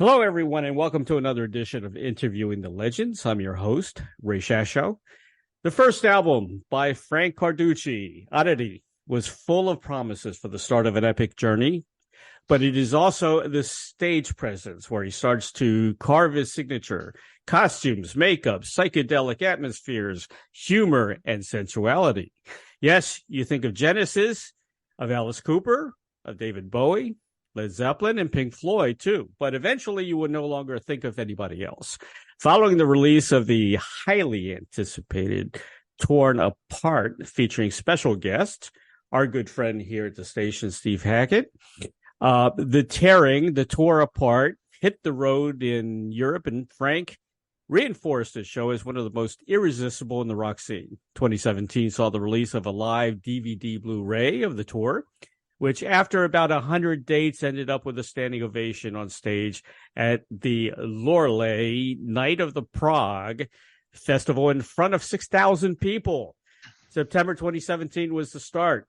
Hello, everyone, and welcome to another edition of Interviewing the Legends. I'm your host, Ray Shasho. The first album by Franck Carducci Oddity was full of promises for the start of an epic journey, but it is also the stage presence where he starts to carve his signature: costumes, makeup, psychedelic atmospheres, humor, and sensuality. Yes, you think of Genesis, of Alice Cooper, of David Bowie, Led Zeppelin and Pink-Floyd, too. But eventually you would no longer think of anybody else. Following the release of the highly anticipated Torn Apart, featuring special guest, our good friend here at the station, Steve Hackett, the Tore Apart hit the road in Europe and Franck reinforced the show as one of the most irresistible in the rock scene. 2017 saw the release of a live DVD BluRay of the tour, which after about 100 dates ended up with a standing ovation on stage at the Loreley Night of the Prog festival in front of 6,000 people. September 2017 was the start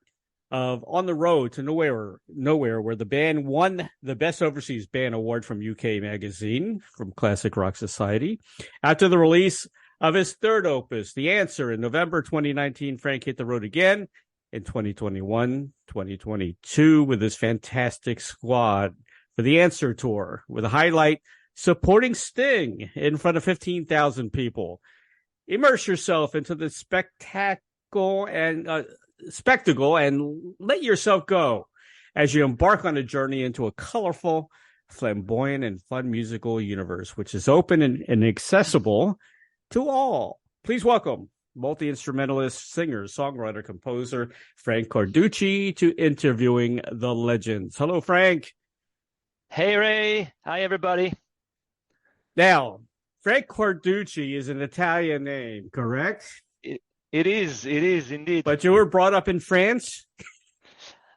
of On the Road to Nowhere, where the band won the Best Overseas Band Award from UK Magazine, from Classic Rock Society. After the release of his third opus, The Answer, in November 2019, Franck hit the road again in 2021, 2022 with his fantastic squad for the Answer Tour, with a highlight supporting Sting in front of 15,000 people. Immerse yourself into the spectacle and let yourself go as you embark on a journey into a colorful, flamboyant, and fun musical universe, which is open and accessible to all. Please welcome multi-instrumentalist, singer, songwriter, composer, Franck Carducci, to Interviewing the Legends. Hello, Franck. Hey, Ray. Hi, everybody. Now, Franck Carducci is an Italian name, correct? It is indeed. But you were brought up in France?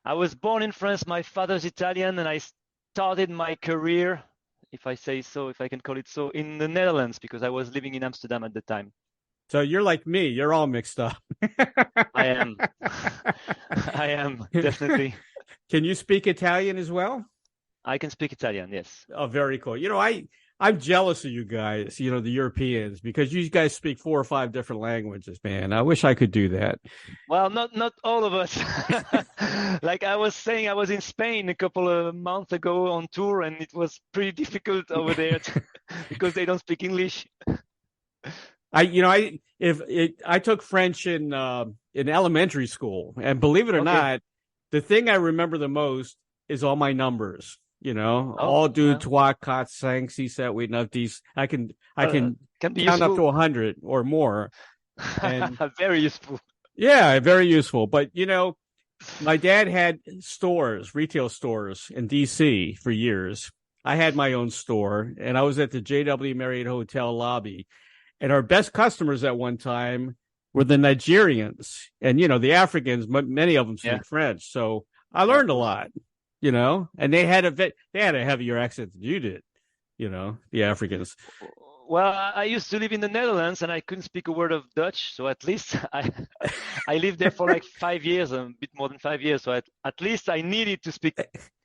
I was born in France. My father's Italian, and I started my career, if I say so, if I can call it so, in the Netherlands, because I was living in Amsterdam at the time. So you're like me. You're all mixed up. I am. I am, definitely. Can you speak Italian as well? I can speak Italian, yes. Oh, very cool. You know, I'm jealous of you guys, the Europeans, because you guys speak 4 or 5 different languages, man. I wish I could do that. Well, not all of us. Like I was saying, I was in Spain a couple of months ago on tour, and it was pretty difficult over there because they don't speak English. I took French in elementary school, and believe it or not, the thing I remember the most is all my numbers. All do 3, 4, 5, 6, 7, 8, 9, 10. I can count useful. up to 100 or more. And very useful. Yeah, very useful. But my dad had retail stores in DC for years. I had my own store, and I was at the JW Marriott Hotel lobby. And our best customers at one time were the Nigerians and, the Africans, but many of them speak French. So I learned a lot, and they had a heavier accent than you did, the Africans. Well, I used to live in the Netherlands, and I couldn't speak a word of Dutch. So at least I lived there for like 5 years, a bit more than 5 years. So at least I needed to speak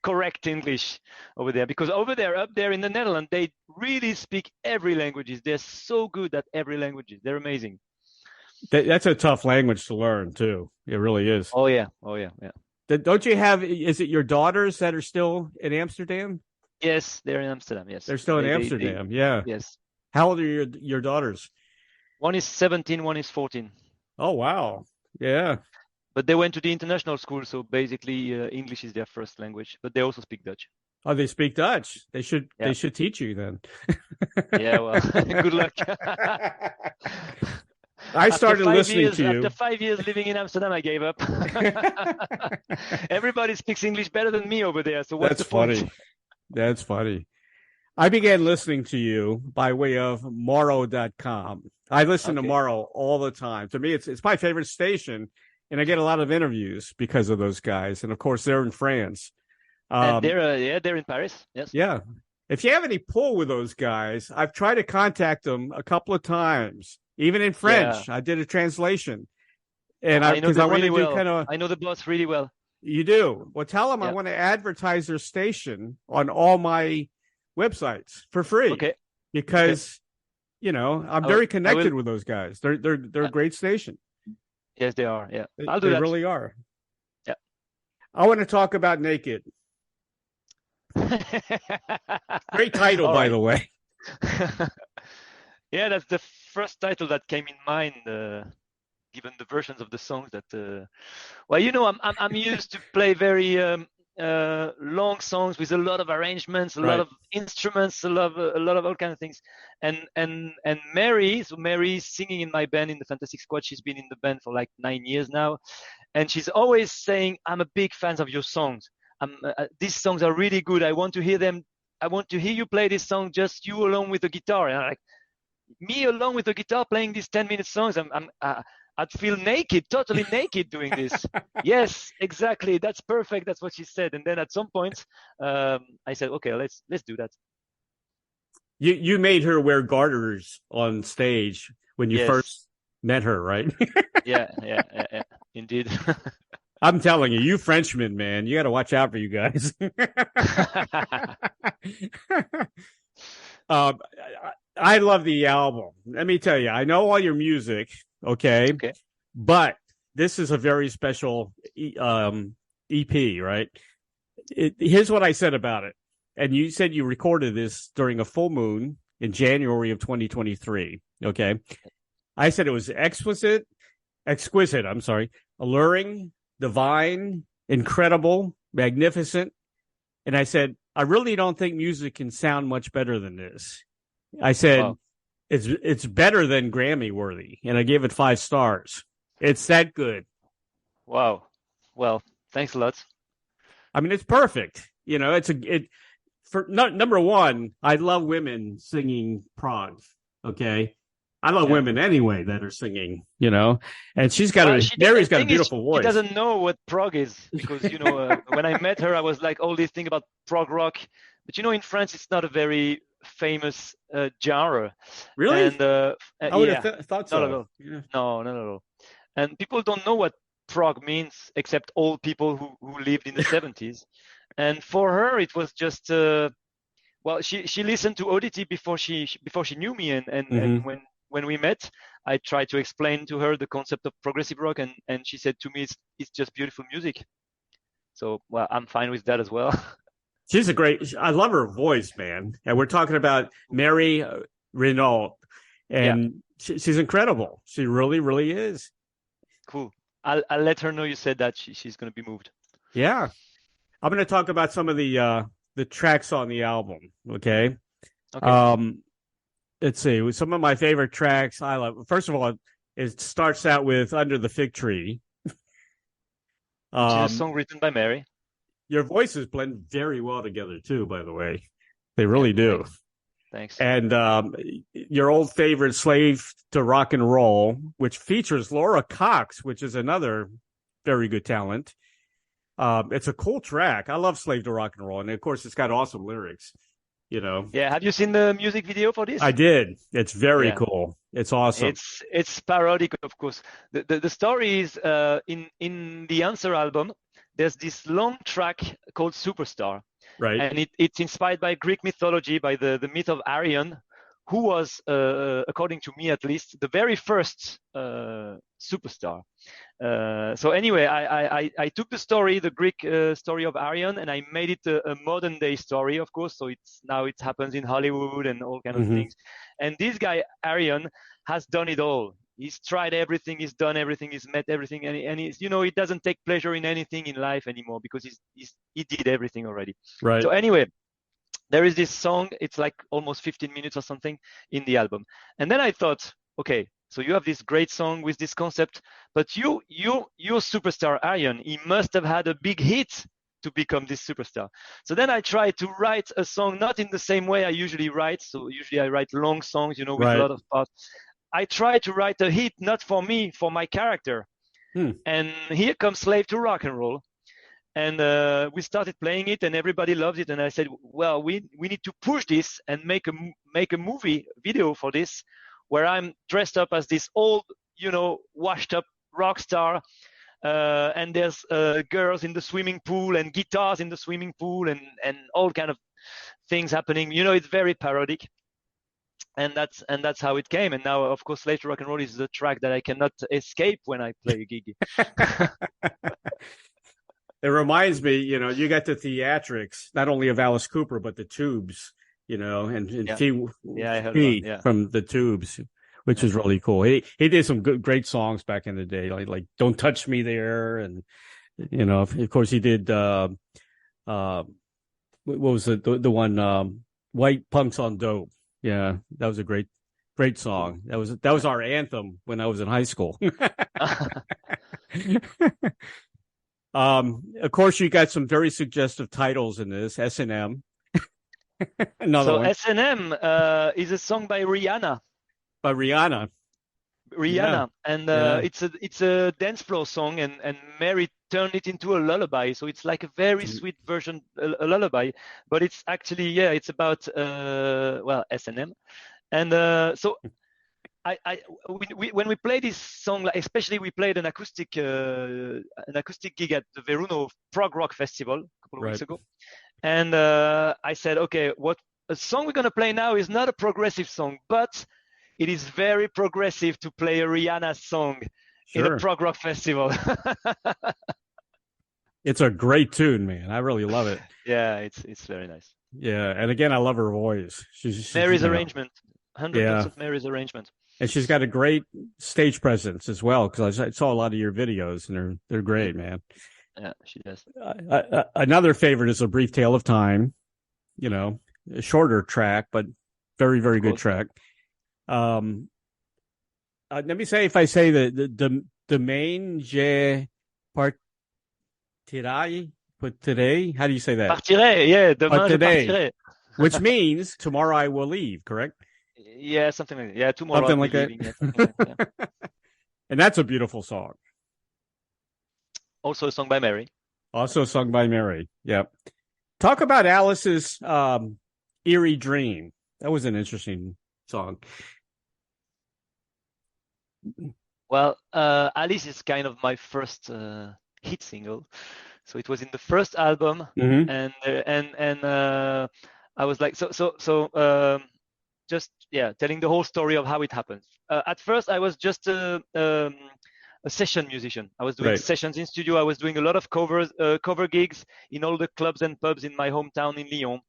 correct English over there, because up there in the Netherlands, they really speak every language. They're so good at every language. They're amazing. That's a tough language to learn too. It really is. Oh yeah. Don't you have? Is it your daughters that are still in Amsterdam? Yes, they're in Amsterdam. Yes, they're still in Amsterdam. Yeah. Yes. How old are your daughters? One is 17, one is 14. Oh, wow. Yeah. But they went to the international school, so basically English is their first language, but they also speak Dutch. Oh, they speak Dutch. They should teach you then. Yeah, well, good luck. I started listening to you. After 5 years living in Amsterdam, I gave up. Everybody speaks English better than me over there, so what's the point? That's funny. I began listening to you by way of Morrow.com. I listen to Morrow all the time. To me, it's my favorite station, and I get a lot of interviews because of those guys. And of course, they're in France. And they're in Paris. Yes. Yeah. If you have any pull with those guys, I've tried to contact them a couple of times, even in French. Yeah. I did a translation, and I know I know the boss really well. You do? Well, tell them I want to advertise their station on all my websites for free. Okay. Because, you know, I'm very connected with those guys. They're a great station. Yes, they are. Yeah, I'll do They that. really are. Yeah. I want to talk about Naked. Great title, by the way. Yeah, that's the first title that came in mind, given the versions of the songs that. Well, you know, I'm used to play very long songs with a lot of arrangements, a lot of instruments, a lot of all kinds of things. And Mary, so Mary's singing in my band in the Fantastic Squad. She's been in the band for like 9 years now, and she's always saying, "I'm a big fan of your songs. These songs are really good. I want to hear them. I want to hear you play this song, just you alone with the guitar." And I'm like, me alone with the guitar playing these 10-minute songs, I'd feel naked, totally naked doing this. Yes, exactly. That's perfect. That's what she said. And then at some point, I said, okay, let's do that. You made her wear garters on stage when you first met her, right? yeah, indeed. I'm telling you, you Frenchmen, man, you got to watch out for you guys. I love the album. Let me tell you, I know all your music, okay? But this is a very special EP, right? Here's what I said about it. And you said you recorded this during a full moon in January of 2023, okay? I said it was exquisite, alluring, divine, incredible, magnificent. And I said, I really don't think music can sound much better than this. I said, wow. It's better than Grammy worthy. And I gave it 5 stars. It's that good. Wow. Well, thanks a lot. I mean, it's perfect. You know, number one, I love women singing Prog. Okay. I love women anyway that are singing, you know, and Mary's got a beautiful voice. She doesn't know what prog is because, you know, when I met her, I was like, all these things about prog rock. But, you know, in France, it's not a very famous genre. Really? And, I would have thought so. Not at all. Yeah. No, not at all. And people don't know what prog means except old people who lived in the 70s. And for her, it was just, well, she listened to Oddity before she knew me. And when we met, I tried to explain to her the concept of progressive rock, and she said to me, it's just beautiful music. So, well, I'm fine with that as well. I love her voice, man. And we're talking about Mary Reynaud, and she's incredible. She really, really is. Cool. I'll let her know you said that. She's going to be moved. Yeah. I'm going to talk about some of the tracks on the album. Okay. Let's see. Some of my favorite tracks I love. First of all, it starts out with Under the Fig Tree. Which is a song written by Mary. Your voices blend very well together, too, by the way. They really do. Thanks. And your old favorite, Slave to Rock and Roll, which features Laura Cox, which is another very good talent. It's a cool track. I love Slave to Rock and Roll. And, of course, it's got awesome lyrics. You know. Yeah. Have you seen the music video for this? I did. It's very cool. It's awesome. It's parodic, of course. The story is in the Answer album. There's this long track called Superstar. Right. And it's inspired by Greek mythology, by the myth of Arion, who was, according to me at least, the very first superstar. So anyway, I took the story, the Greek story of Arion, and I made it a modern day story, of course. So it happens in Hollywood and all kinds of things. And this guy, Arion, has done it all. He's tried everything, he's done everything, he's met everything, and he's, you know, he doesn't take pleasure in anything in life anymore because he did everything already. Right. So anyway, there is this song, it's like almost 15 minutes or something in the album. And then I thought, okay, so you have this great song with this concept, but your superstar Arion, he must have had a big hit to become this superstar. So then I tried to write a song, not in the same way I usually write. So usually I write long songs, you know, with a lot of parts. I tried to write a hit, not for me, for my character. And here comes Slave to Rock and Roll. And we started playing it and everybody loves it. And I said, well, we need to push this and make a movie video for this, where I'm dressed up as this old, you know, washed up rock star. And there's girls in the swimming pool and guitars in the swimming pool and all kind of things happening. It's very parodic. And that's how it came. And now, of course, Later Rock and Roll is the track that I cannot escape when I play a gig. It reminds me, you got the theatrics, not only of Alice Cooper, but the Tubes, and Yeah. T, I heard T about, yeah. from the Tubes, which is really cool. He did some great songs back in the day, like Don't Touch Me There. And, of course he did, what was the one, White Punks on Dope. Yeah, that was a great song. That was our anthem when I was in high school. Of course, you got some very suggestive titles in this. S&M. Another one. S&M is a song by Rihanna. By Rihanna. Yeah. And it's a dance floor song, and Mary turned it into a lullaby. So it's like a very sweet version, a lullaby. But it's actually, it's about S&M. And so when we play this song, especially we played an acoustic gig at the Reynaud Prog Rock Festival a couple of weeks ago, and I said, okay, what a song we're gonna play now is not a progressive song, but it is very progressive to play a Rihanna song in a Prog Rock Festival. It's a great tune, man. I really love it. Yeah, it's very nice. Yeah, and again, I love her voice. She's Mary's arrangement, 100% Mary's arrangement. And she's got a great stage presence as well, because I saw a lot of your videos, and they're great, man. Yeah, she does. Another favorite is A Brief Tale of Time. A shorter track, but very, very good track. Let me say, if I say the Demain je partirai, but today, how do you say that? Partirai, yeah, demain je partirai. Which means tomorrow I will leave, correct? Yeah, something like that. Yeah, tomorrow. Something like that. Yeah. And that's a beautiful song. Also a song by Mary. Also sung by Mary. Yep. Talk about Alice's Eerie Dream. That was an interesting song. Well, Alice is kind of my first hit single. So it was in the first album, and I was like, just telling the whole story of how it happened. At first, I was just a session musician. I was doing sessions in studio. I was doing a lot of cover gigs in all the clubs and pubs in my hometown in Lyon,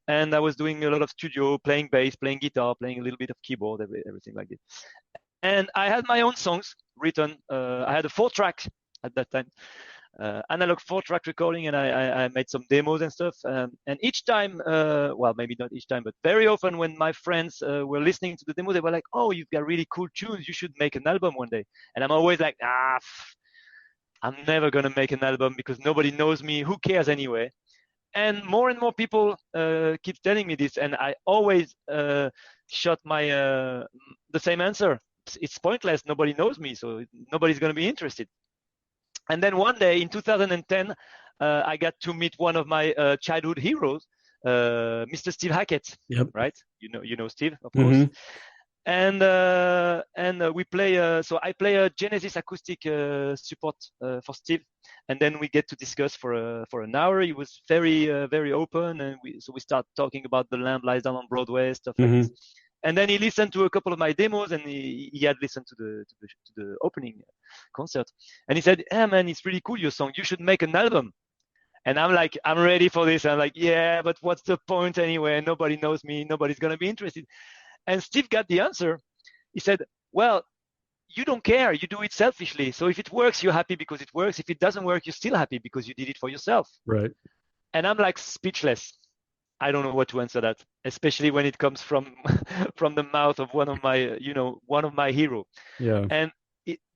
and I was doing a lot of studio, playing bass, playing guitar, playing a little bit of keyboard, everything like this. And I had my own songs written. I had a 4-track at that time. Analog 4-track recording, and I made some demos and stuff. And each time, maybe not each time, but very often when my friends were listening to the demo, they were like, "Oh, you've got really cool tunes. You should make an album one day." And I'm always like, I'm never going to make an album because nobody knows me. Who cares anyway? And more people keep telling me this, and I always shot my the same answer. It's pointless. Nobody knows me, so nobody's going to be interested. And then one day in 2010, I got to meet one of my childhood heroes, Mr. Steve Hackett. Yep. Right? You know Steve, of course. And we play. So I play a Genesis acoustic support for Steve, and then we get to discuss for an hour. He was very very open, and we start talking about The Lamb Lies Down on Broadway, stuff like this. And then he listened to a couple of my demos, and he had listened to the opening concert. And he said, "Hey man, it's really cool, your song. You should make an album." And I'm like, I'm ready for this. I'm like, yeah, but what's the point anyway? Nobody knows me. Nobody's going to be interested. And Steve got the answer. He said, well, you don't care. You do it selfishly. So if it works, you're happy because it works. If it doesn't work, you're still happy because you did it for yourself. Right. And I'm like speechless. I don't know what to answer that, especially when it comes from the mouth of one of my heroes. Yeah. And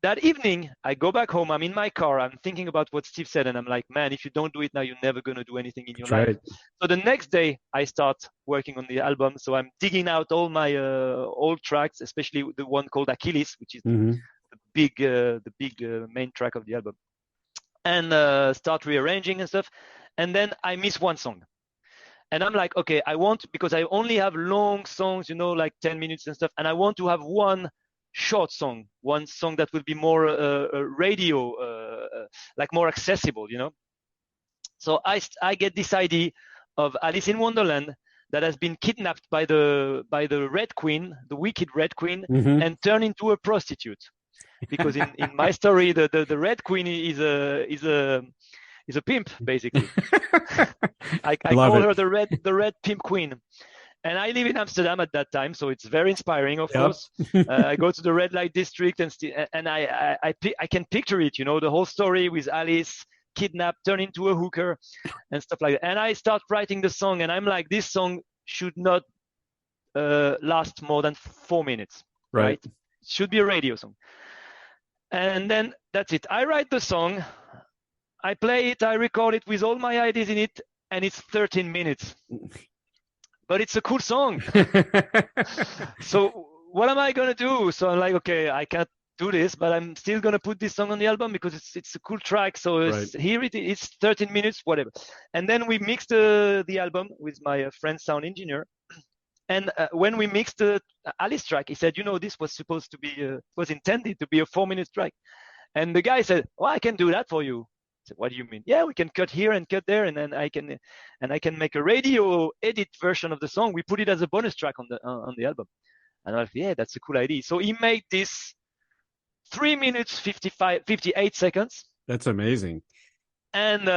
that evening, I go back home. I'm in my car. I'm thinking about what Steve said, and I'm like, man, if you don't do it now, you're never gonna do anything in your life. So the next day, I start working on the album. So I'm digging out all my old tracks, especially the one called Achilles, which is the big main track of the album, and start rearranging and stuff. And then I miss one song. And I'm like, okay, because I only have long songs, like 10 minutes and stuff. And I want to have one short song, one song that will be more radio, like more accessible, So I get this idea of Alice in Wonderland that has been kidnapped by the Red Queen, the wicked Red Queen, and turned into a prostitute. Because in my story, the Red Queen is a pimp, basically. I call her the red pimp queen. And I live in Amsterdam at that time, so it's very inspiring, of course. I go to the red light district and I can picture it, the whole story with Alice kidnapped, turned into a hooker and stuff like that. And I start writing the song, and I'm like, this song should not last more than 4 minutes, right? It should be a radio song. And then that's it. I write the song, I play it, I record it with all my ideas in it, and it's 13 minutes. But it's a cool song. So what am I going to do? So I'm like, okay, I can't do this, but I'm still going to put this song on the album because it's a cool track. So here it is, 13 minutes, whatever. And then we mixed the album with my friend sound engineer. And when we mixed the Alice track, he said, this was supposed to be, was intended to be a 4-minute track. And the guy said, I can do that for you. I said, what do you mean? Yeah, we can cut here and cut there, and then I can make a radio edit version of the song. We put it as a bonus track on the album. And I was, yeah, that's a cool idea. So he made this 3 minutes 58 seconds. That's amazing. And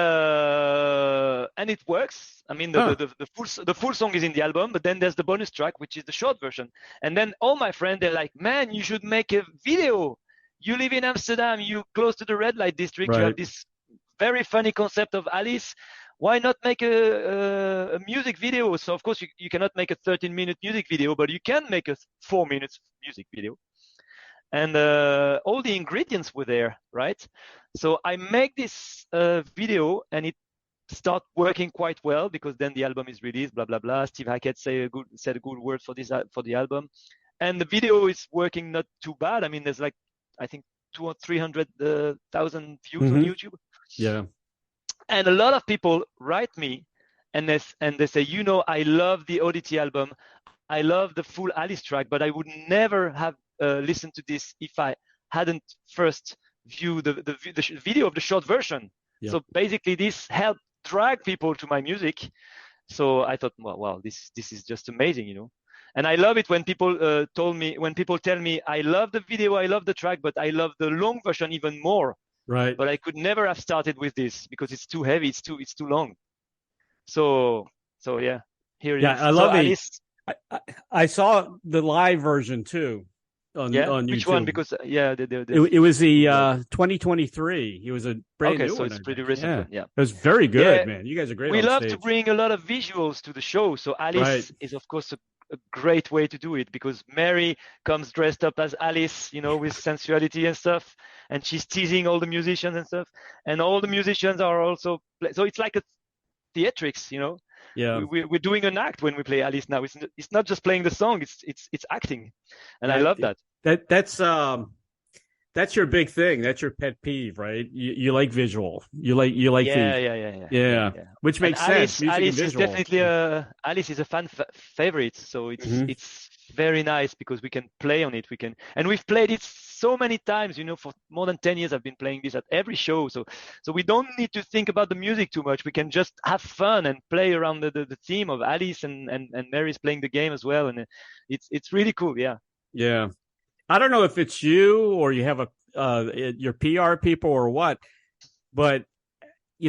it works. I mean, the full song is in the album, but then there's the bonus track, which is the short version. And then all my friends, they're like, man, you should make a video. You live in Amsterdam, you close to the red light district, you have this very funny concept of Alice. Why not make a music video? So of course you cannot make a 13-minute music video, but you can make a 4 minutes music video. And all the ingredients were there, right? So I make this video, and it start working quite well, because then the album is released, blah blah blah. Steve Hackett said a good word for the album, and the video is working not too bad. I mean, there's like, I think 200,000 or 300,000 views on YouTube. Yeah. And a lot of people write me, and they say, I love the Oddity album, I love the full Alice track, but I would never have listened to this if I hadn't first viewed the video of the short version. So basically, this helped drag people to my music. So I thought, wow, this is just amazing, And I love it when people tell me, I love the video, I love the track, but I love the long version even more. Right. But I could never have started with this because it's too heavy, it's too long. So yeah, here it is. I love it. I saw the live version too on YouTube. Which one? Because it was the 2023. It was a brand new one. So it's pretty recent. Yeah. It was very good, man. You guys are great. We love to bring a lot of visuals to the show. So Alice is of course a great way to do it, because Mary comes dressed up as Alice, with sensuality and stuff, and she's teasing all the musicians and stuff, and all the musicians are also so it's like a theatrics, Yeah, we're doing an act when we play Alice now. It's not just playing the song; it's acting, and I love that. That's your big thing. That's your pet peeve, right? You like visual. You like yeah. Which makes sense. Alice is definitely Alice is a fan favorite, so it's very nice because we can play on it. And we've played it so many times. For more than 10 years, I've been playing this at every show. So we don't need to think about the music too much. We can just have fun and play around the theme of Alice and Mary's playing the game as well, and it's really cool. Yeah. Yeah. I don't know if it's you or you have your PR people or what, but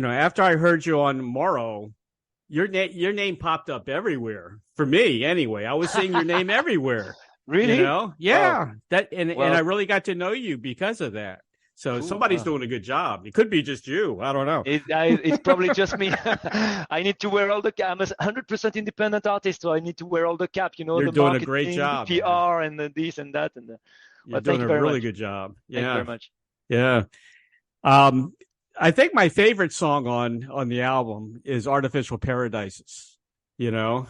after I heard you on Morrow, your name popped up everywhere for me. Anyway, I was seeing your name everywhere. Really? Yeah. And I really got to know you because of that. So somebody's doing a good job. It could be just you. I don't know. It's probably just me. I need to wear all the cap. I'm a 100% independent artist, so I need to wear all the cap. You're doing a great job. The PR and this and that. You're doing a really good job. Yeah. Thank you very much. Yeah. I think my favorite song on the album is Artificial Paradises. I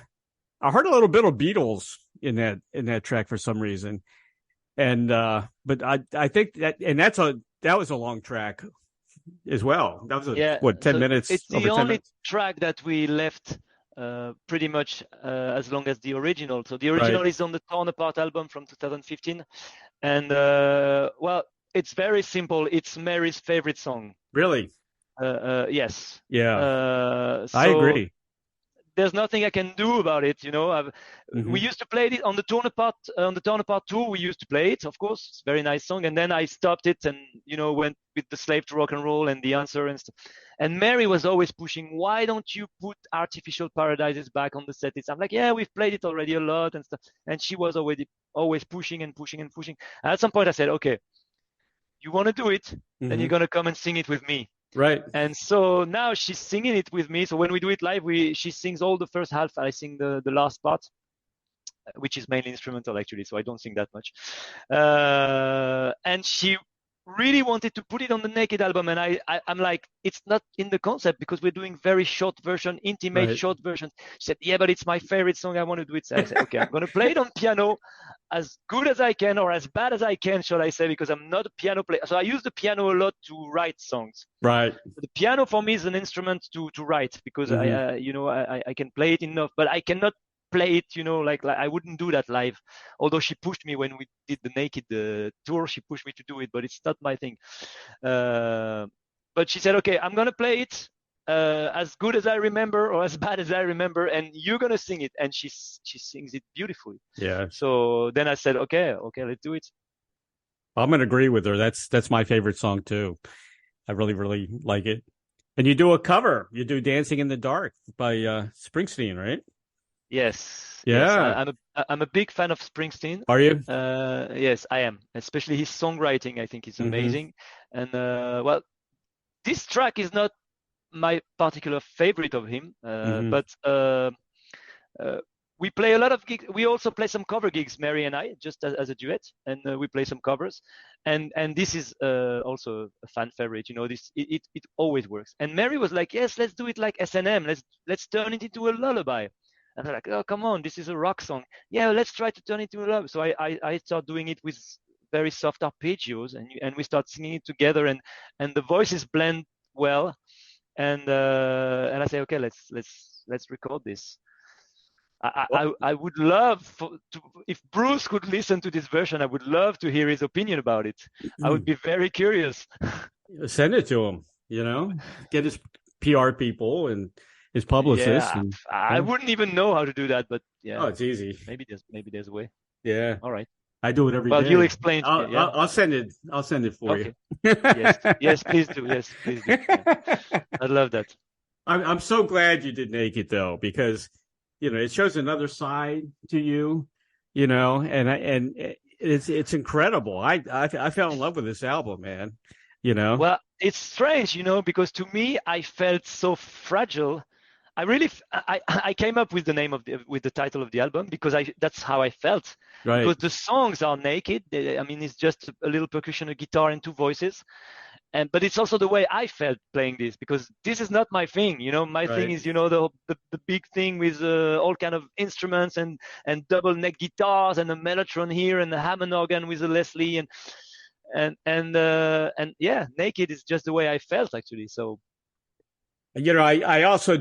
heard a little bit of Beatles in that track for some reason. And but I think that was a long track as well. That was 10 minutes. It's the only track that we left pretty much as long as the original. So the original is on the Torn Apart album from 2015, and it's very simple. It's Mary's favorite song. Really? Yes. Yeah. I agree. there's nothing I can do about it. We used to play it on the Tornapart tour. We used to play it, of course. It's a very nice song. And then I stopped it and, went with the Slave to Rock and Roll and The Answer and stuff. And Mary was always pushing, why don't you put Artificial Paradises back on the set list? I'm like, yeah, we've played it already a lot and stuff. And she was always pushing and pushing and pushing. And at some point I said, okay, you want to do it, then you're going to come and sing it with me. Right. And so now she's singing it with me. So when we do it live, she sings all the first half. I sing the last part, which is mainly instrumental actually. So I don't sing that much. And she really wanted to put it on the Naked album. And I'm like, it's not in the concept because we're doing very short version, intimate short versions. She said, yeah, but it's my favorite song. I want to do it. So I said, okay, I'm going to play it on piano as good as I can, or as bad as I can, shall I say, because I'm not a piano player. So I use the piano a lot to write songs. Right. The piano for me is an instrument to write because I can play it enough, but I cannot play it, like I wouldn't do that live. Although she pushed me when we did the Naked tour, she pushed me to do it, but it's not my thing. But she said, okay, I'm going to play it as good as I remember or as bad as I remember, and you're going to sing it. And she sings it beautifully. Yeah. So then I said, okay, let's do it. I'm going to agree with her. That's my favorite song too. I really, really like it. And you do a cover. You do Dancing in the Dark by Springsteen, right? Yes. Yeah. Yes. I'm a big fan of Springsteen. Are you? Yes, I am. Especially his songwriting, I think is amazing. And well, this track is not my particular favorite of him, but we play a lot of gigs. We also play some cover gigs, Mary and I, just as a duet, and we play some covers. And this is also a fan favorite. It always works. And Mary was like, yes, let's do it like S&M. Let's turn it into a lullaby. And I'm like, oh, come on, this is a rock song. Yeah, let's try to turn it into a lullaby. So I start doing it with very soft arpeggios, and we start singing it together, and the voices blend well. And I say, okay, let's record this. I would love if Bruce could listen to this version. I would love to hear his opinion about it. I would be very curious. Send it to him. Get his PR people and his publicist. Yeah, I wouldn't even know how to do that, but yeah. Oh, it's easy. Maybe there's a way. Yeah. All right. I do it every day. Well, you'll explain. I'll send it. I'll send it for you. Yes, please do. Yes, please do. Yeah. I'd love that. I'm so glad you did Naked though, because it shows another side to you, and it's incredible. I fell in love with this album, man. Well, it's strange, because to me I felt so fragile. I came up with the name with the title of the album because that's how I felt. Right. Because the songs are naked. It's just a little percussion, a guitar, and two voices. But it's also the way I felt playing this, because this is not my thing. My thing is, the big thing with all kind of instruments and double neck guitars and a mellotron here and a Hammond organ with a Leslie and yeah, Naked is just the way I felt actually. So. I also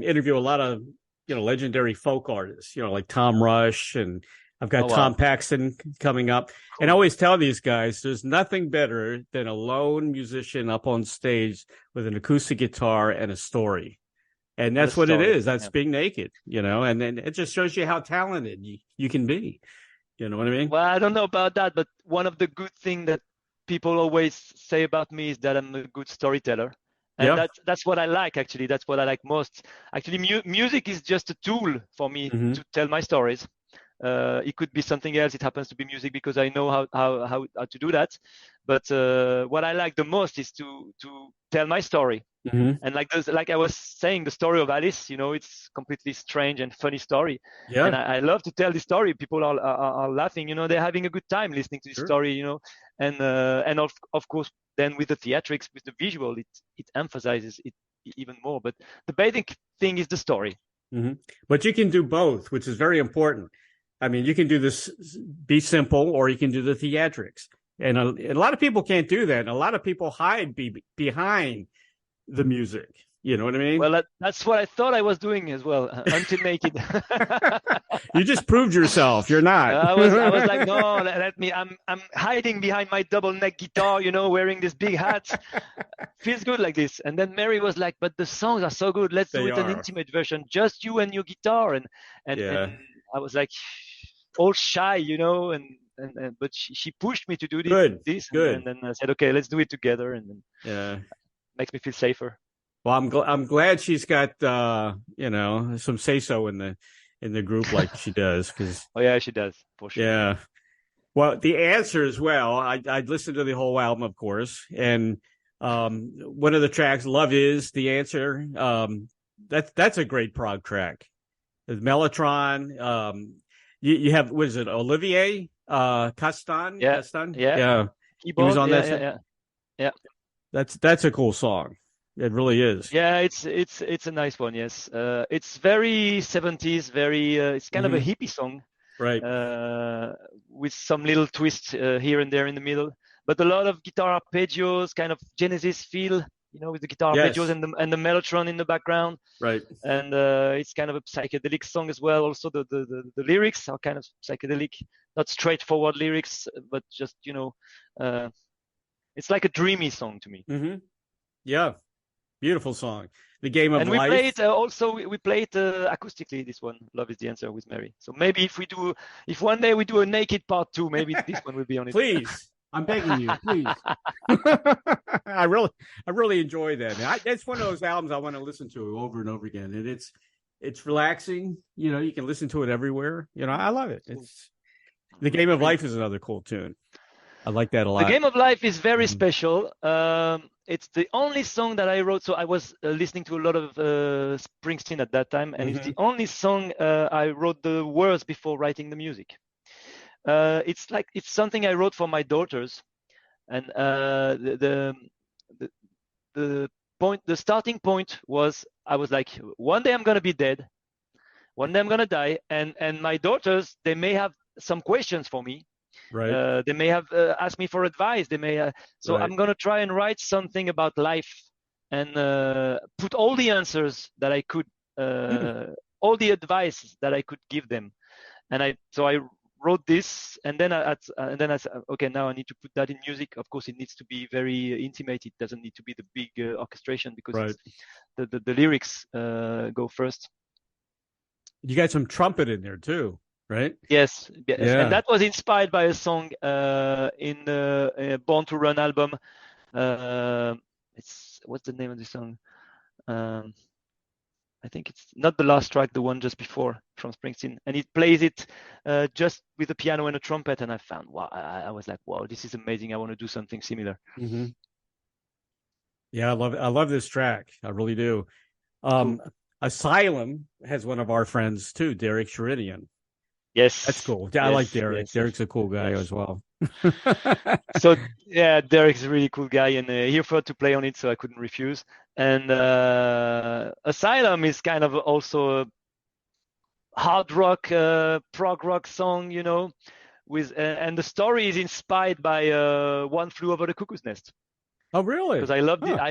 interview a lot of, legendary folk artists, like Tom Rush, and I've got Tom Paxton coming up. Cool. And I always tell these guys, there's nothing better than a lone musician up on stage with an acoustic guitar and a story. And that's what it is. That's being naked, and then it just shows you how talented you can be. You know what I mean? Well, I don't know about that, but one of the good things that people always say about me is that I'm a good storyteller. And that's what I like, actually. That's what I like most. Actually, music is just a tool for me to tell my stories. It could be something else. It happens to be music because I know how to do that. But what I like the most is to tell my story. And like I was saying, the story of Alice, it's completely strange and funny story. Yeah. And I love to tell the story. People are laughing, they're having a good time listening to the story, and of course, then with the theatrics, with the visual, it emphasizes it even more. But the basic thing is the story. But you can do both, which is very important. You can do this, be simple, or you can do the theatrics. And a lot of people can't do that. And a lot of people hide behind the music. You know what I mean? Well, that's what I thought I was doing as well, until naked. You just proved yourself. You're not. I was like, no, let me. I'm hiding behind my double neck guitar, wearing this big hat. Feels good like this. And then Mary was like, but the songs are so good. Let's do it an intimate version, just you and your guitar. And I was like, all shy, but she pushed me to do this. Good. And then I said, okay, let's do it together. And then makes me feel safer. Well, I'm glad she's got some say so in the group like she does, because she does for sure. Yeah. Well, the answer as well. I'd listened to the whole album, of course, and one of the tracks, "Love Is the Answer." That's a great prog track. The Mellotron. You have, what is it, Olivier Castan? Yeah. Castan? Yeah. He was on that. Yeah. That's a cool song. It really is. Yeah, it's a nice one. Yes, it's very 70s. Very. It's kind of a hippie song, right? With some little twist here and there in the middle, but a lot of guitar arpeggios, kind of Genesis feel, with the guitar arpeggios and the mellotron in the background. Right. And it's kind of a psychedelic song as well. Also, the lyrics are kind of psychedelic, not straightforward lyrics, but just it's like a dreamy song to me. Mm-hmm. Yeah. Beautiful song. The Game of Life. And we played we played acoustically this one, "Love Is the Answer" with Mary. So maybe if one day we do a naked part 2, maybe this one will be on it. Please, I'm begging you, please. I really enjoy that. It's one of those albums I want to listen to over and over again, and it's relaxing. You can listen to it everywhere. I love it. It's The Game of Life is another cool tune. I like that a lot. The Game of Life is very special. It's the only song that I wrote. So I was listening to a lot of Springsteen at that time, and it's the only song I wrote the words before writing the music. It's something I wrote for my daughters, and the starting point was, I was like, one day I'm gonna be dead, one day I'm gonna die, and my daughters, they may have some questions for me. Right. They may have asked me for advice. They may. So I'm going to try and write something about life and put all the answers that I could, all the advice that I could give them. And I wrote this, and then I said, okay, now I need to put that in music. Of course, it needs to be very intimate. It doesn't need to be the big orchestration, because the lyrics go first. You got some trumpet in there too. Right? Yes. Yeah. And that was inspired by a song in the Born to Run album. What's the name of the song? I think it's not the last track, the one just before, from Springsteen. And it plays it just with a piano and a trumpet. And I found, wow, I was like, wow, this is amazing. I want to do something similar. Mm-hmm. Yeah, I love this track. I really do. Cool. Asylum has one of our friends too, Derek Sherinian. Yes, that's cool. I like Derek. Yes. Derek's a cool guy as well. So yeah, Derek's a really cool guy, and he offered to play on it, so I couldn't refuse. And Asylum is kind of also a hard rock, prog rock song, with and the story is inspired by One Flew Over the Cuckoo's Nest. Oh, really? Because I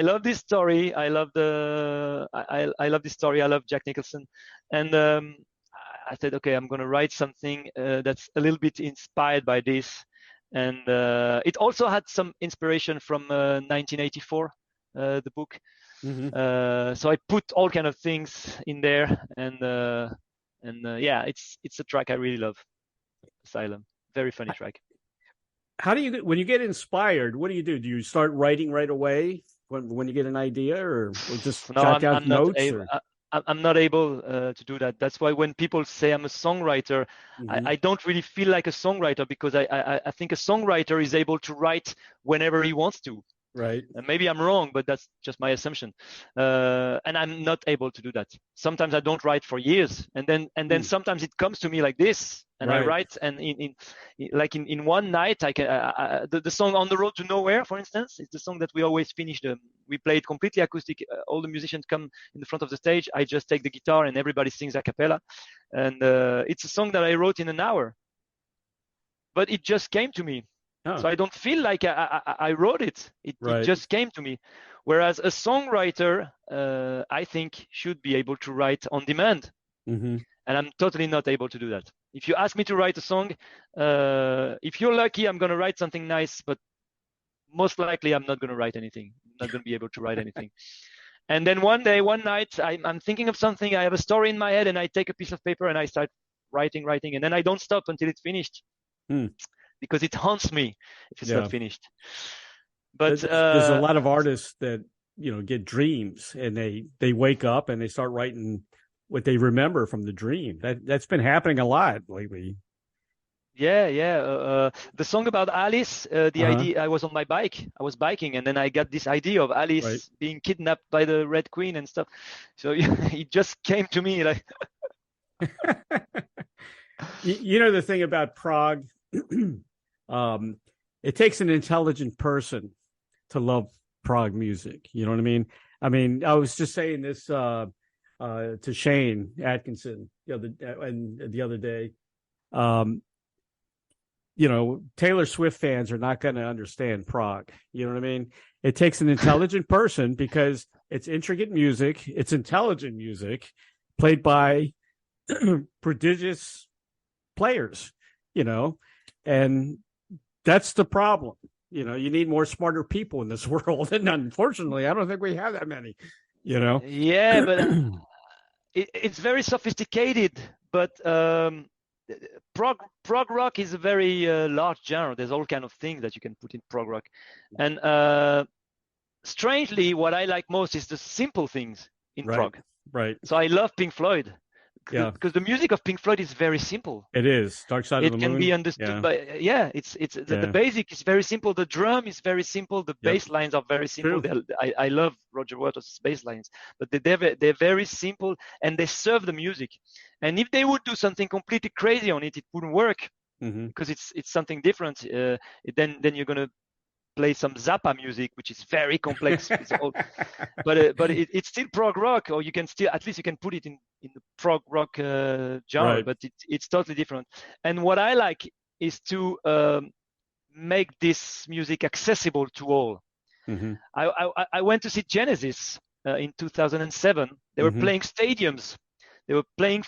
love this story. I love this story. I love Jack Nicholson, and I said, okay, I'm going to write something that's a little bit inspired by this. And it also had some inspiration from 1984, the book. Mm-hmm. So I put all kind of things in there, and yeah, it's a track I really love. Asylum, very funny track. How do you, when you get inspired, what do you do? Do you start writing right away when you get an idea, or just jot down notes? I'm not able to do that. That's why when people say I'm a songwriter, I don't really feel like a songwriter, because I think a songwriter is able to write whenever he wants to. Right. And maybe I'm wrong, but that's just my assumption. And I'm not able to do that. Sometimes I don't write for years, and then sometimes it comes to me like this, and I write. And in one night, I can. The song "On the Road to Nowhere," for instance, is the song that we always finish. We play it completely acoustic. All the musicians come in the front of the stage. I just take the guitar, and everybody sings a cappella. And it's a song that I wrote in an hour, but it just came to me. So I don't feel like I wrote it. It just came to me. Whereas a songwriter, I think, should be able to write on demand. Mm-hmm. And I'm totally not able to do that. If you ask me to write a song, if you're lucky, I'm going to write something nice, but most likely I'm not going to write anything. I'm not going to be able to write anything. And then one night, I'm thinking of something. I have a story in my head, and I take a piece of paper and I start writing, and then I don't stop until it's finished, because it haunts me if it's not finished. But there's a lot of artists that get dreams, and they wake up and they start writing what they remember from the dream. That's been happening a lot lately. The song about Alice, the idea, I was on my bike, I was biking, and then I got this idea of Alice being kidnapped by the Red Queen and stuff. So it just came to me like. The thing about Prog, it takes an intelligent person to love Prog music. You know what I mean? I was just saying this to Shane Atkinson the other day. Taylor Swift fans are not going to understand Prog. You know what I mean? It takes an intelligent person, because it's intricate music, it's intelligent music played by prodigious players, and that's the problem. You need more smarter people in this world, and unfortunately, I don't think we have that many. Yeah, but it's very sophisticated. But prog rock is a very large genre. There's all kind of things that you can put in prog rock, and strangely, what I like most is the simple things in prog. Right. So I love Pink Floyd. Yeah, because the music of Pink Floyd is very simple. It is. Dark Side of the Moon. It can be understood by the basic is very simple. The drum is very simple. The bass lines are very simple. I love Roger Waters' bass lines, but they're very simple, and they serve the music. And if they would do something completely crazy on it, it wouldn't work, because it's something different. Then you're gonna play some Zappa music, which is very complex. but it's still prog rock, or at least you can put it in the prog rock genre, but it's totally different. And what I like is to make this music accessible to all. I went to see Genesis in 2007. They were playing stadiums. They were playing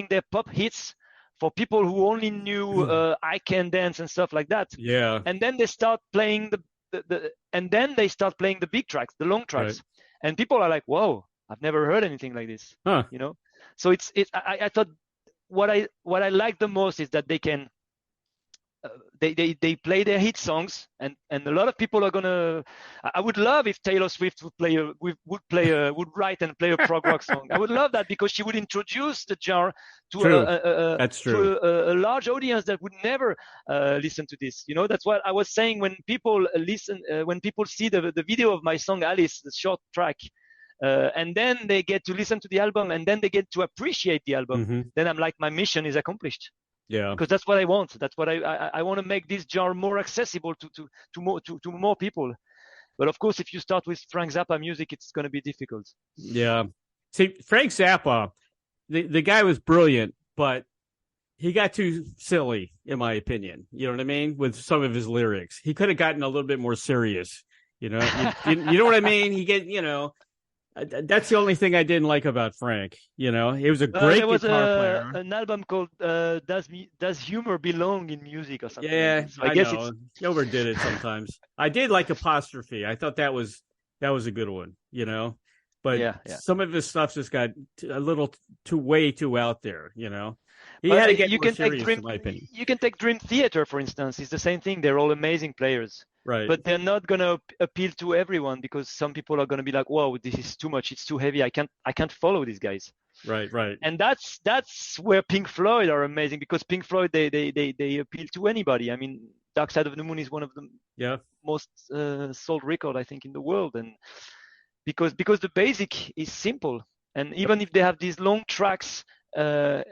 their pop hits for people who only knew I Can Dance and stuff like that. Yeah. And then they start playing the big tracks, the long tracks. And people are like, whoa, I've never heard anything like this. So I thought what I like the most is that they can they play their hit songs, and a lot of people are gonna. I would love if Taylor Swift would write and play a prog rock song. I would love that, because she would introduce the genre to a large audience that would never listen to this. That's what I was saying when people see the video of my song Alice, the short track. And then they get to listen to the album, and then they get to appreciate the album. Then I'm like, my mission is accomplished. Yeah, because that's what I want. That's what I want to make this genre more accessible to more people. But of course, if you start with Frank Zappa music, it's going to be difficult. Yeah. See, Frank Zappa, the guy was brilliant, but he got too silly, in my opinion. You know what I mean? With some of his lyrics, he could have gotten a little bit more serious. You know what I mean? That's the only thing I didn't like about Frank. He was a great guitar player. An album called Does Humor Belong in Music or something? Yeah, so I guess he overdid it sometimes. I did like Apostrophe. I thought that was a good one, But some of his stuff just got a little way too out there, He had to get more serious, in my opinion. You can take Dream Theater, for instance. It's the same thing. They're all amazing players. Right. But they're not going to appeal to everyone, because some people are going to be like, whoa, this is too much. It's too heavy. I can't follow these guys. Right. And that's where Pink Floyd are amazing, because Pink Floyd, they appeal to anybody. I mean, Dark Side of the Moon is one of the most sold record, I think, in the world. And because the basic is simple. And even if they have these long tracks, anybody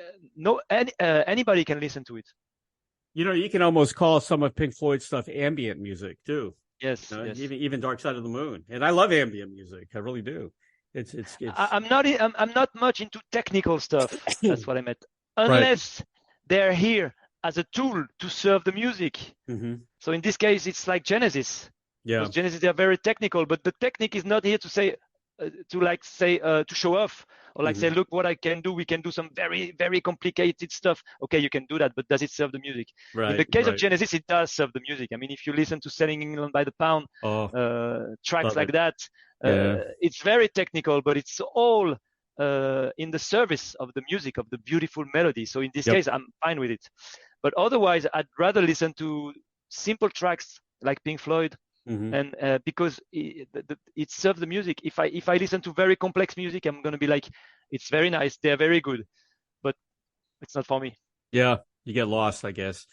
can listen to it. You can almost call some of Pink Floyd's stuff ambient music too. Yes, even Dark Side of the Moon, and I love ambient music. I really do. It's. I'm not much into technical stuff. That's what I meant. Unless they're here as a tool to serve the music. So in this case, it's like Genesis. Yeah. Those Genesis, they are very technical, but the technique is not here to say, to show off or like say, look what I can do. We can do some very, very complicated stuff. Okay, you can do that, but does it serve the music? Right. In the case of Genesis, it does serve the music. I mean, if you listen to Selling England by the Pound, tracks like that, it's very technical, but it's all in the service of the music, of the beautiful melody. So in this case, I'm fine with it. But otherwise, I'd rather listen to simple tracks like Pink Floyd, and because it serves the music. If I listen to very complex music, I'm gonna be like, it's very nice, they're very good, but it's not for me. Yeah, you get lost, I guess.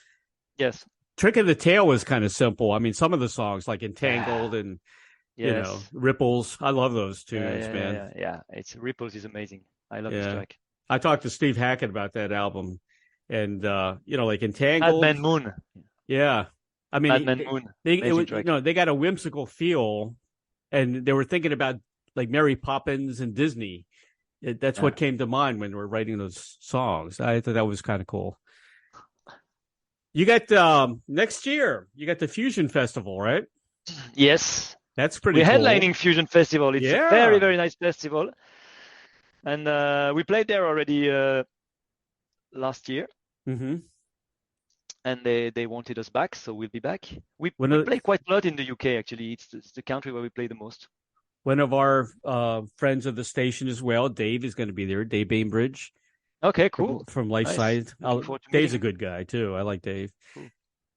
Yes. Trick of the Tail was kind of simple. I mean, some of the songs like Entangled and you know, Ripples. I love those tunes, man. Yeah. It's Ripples is amazing. I love this track. I talked to Steve Hackett about that album, and you know, like Entangled, Mad Man Moon. Yeah, I mean, Mad Man Moon. You know, they got a whimsical feel, and they were thinking about like Mary Poppins and Disney. That's what came to mind when we were writing those songs. I thought that was kind of cool. You got next year. You got the Fusion Festival, right? Yes, that's pretty. We're cool. Headlining Fusion Festival. It's a very, very nice festival, and we played there already last year. And they wanted us back, so we'll be back. We play quite a lot in the UK, actually. It's the country where we play the most. One of our friends of the station as well, Dave, is going to be there. Dave Bainbridge. Okay, cool. From Life Science. Dave's a good guy, too. I like Dave. Cool.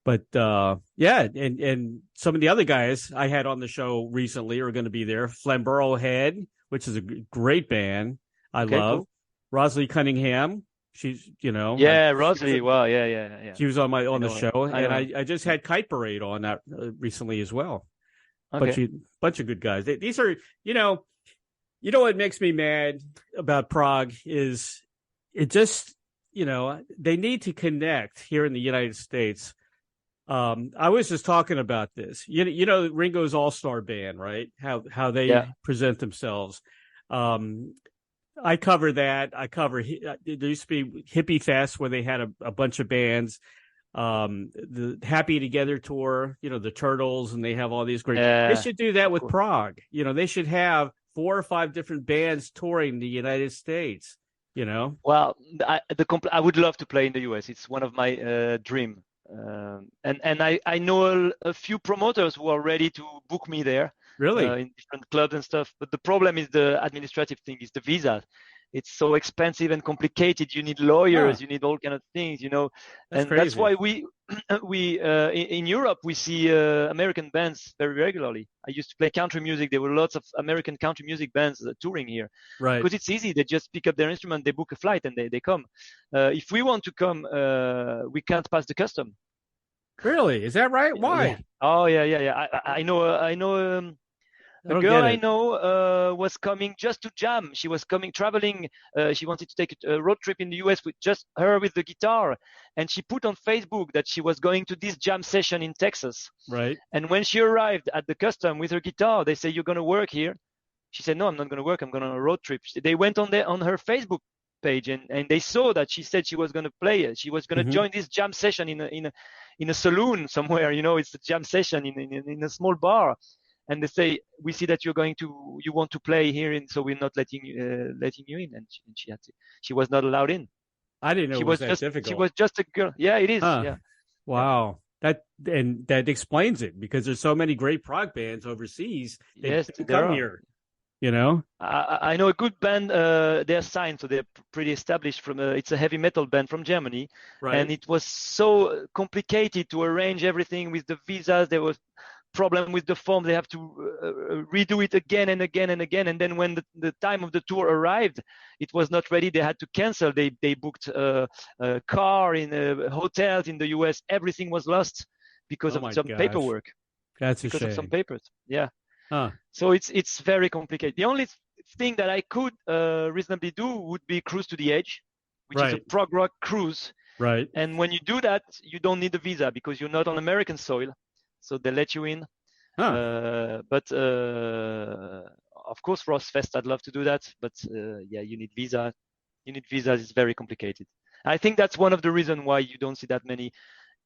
But, and some of the other guys I had on the show recently are going to be there. Flamborough Head, which is a great band I love. Cool. Rosalie Cunningham. She's, you know. Yeah, Rosalie. Wow, yeah. She was on the show, and I just had Kite Parade on that recently as well. Okay. Bunch of good guys. These are, you know what makes me mad about Prog is it just, you know, they need to connect here in the United States. I was just talking about this. You know, Ringo's All-Star Band, right? How they present themselves. I cover that. There used to be Hippie Fest where they had a bunch of bands. The Happy Together tour, you know, the Turtles, and they have all these great. They should do that with Prog. You know, they should have 4 or 5 different bands touring the United States. You know. Well, I would love to play in the US. It's one of my dream. And I know a few promoters who are ready to book me there. Really? In different clubs and stuff. But the problem is the administrative thing, is the visa. It's so expensive and complicated. You need lawyers, you need all kind of things, you know. That's crazy. That's why we in Europe, we see American bands very regularly. I used to play country music. There were lots of American country music bands touring here. Right. Because it's easy. They just pick up their instrument, they book a flight, and they come. If we want to come, we can't pass the custom. Really? Is that right? Why? Yeah. Oh, yeah. I know. A girl I know was coming just to jam. She was traveling. She wanted to take a road trip in the US with just her with the guitar. And she put on Facebook that she was going to this jam session in Texas. Right. And when she arrived at the custom with her guitar, they say, "You're going to work here?" She said, "No, I'm not going to work. I'm going on a road trip." They went on her Facebook page and they saw that she said she was going to play. She was going to join this jam session in a saloon somewhere. You know, it's a jam session in a small bar. And they say, "We see that you want to play here, and so we're not letting you in." And she was not allowed in. I didn't know it was that difficult. She was just a girl. Yeah, it is. Yeah. Wow. That explains it, because there's so many great prog bands overseas. They come here. You know. I know a good band. They're signed, so they're pretty established. It's a heavy metal band from Germany, right. And it was so complicated to arrange everything with the visas. There was problem with the form. They have to redo it again and again and again. And then when the time of the tour arrived, it was not ready. They had to cancel. They booked a car in hotels in the US. Everything was lost because of some paperwork. That's a shame. Because of some papers. Yeah. Huh. So it's very complicated. The only thing that I could reasonably do would be Cruise to the Edge, which is a prog rock cruise. Right. And when you do that, you don't need a visa because you're not on American soil. So they let you in. But of course, for Fest, I'd love to do that. But you need visa. You need visas. It's very complicated. I think that's one of the reasons why you don't see that many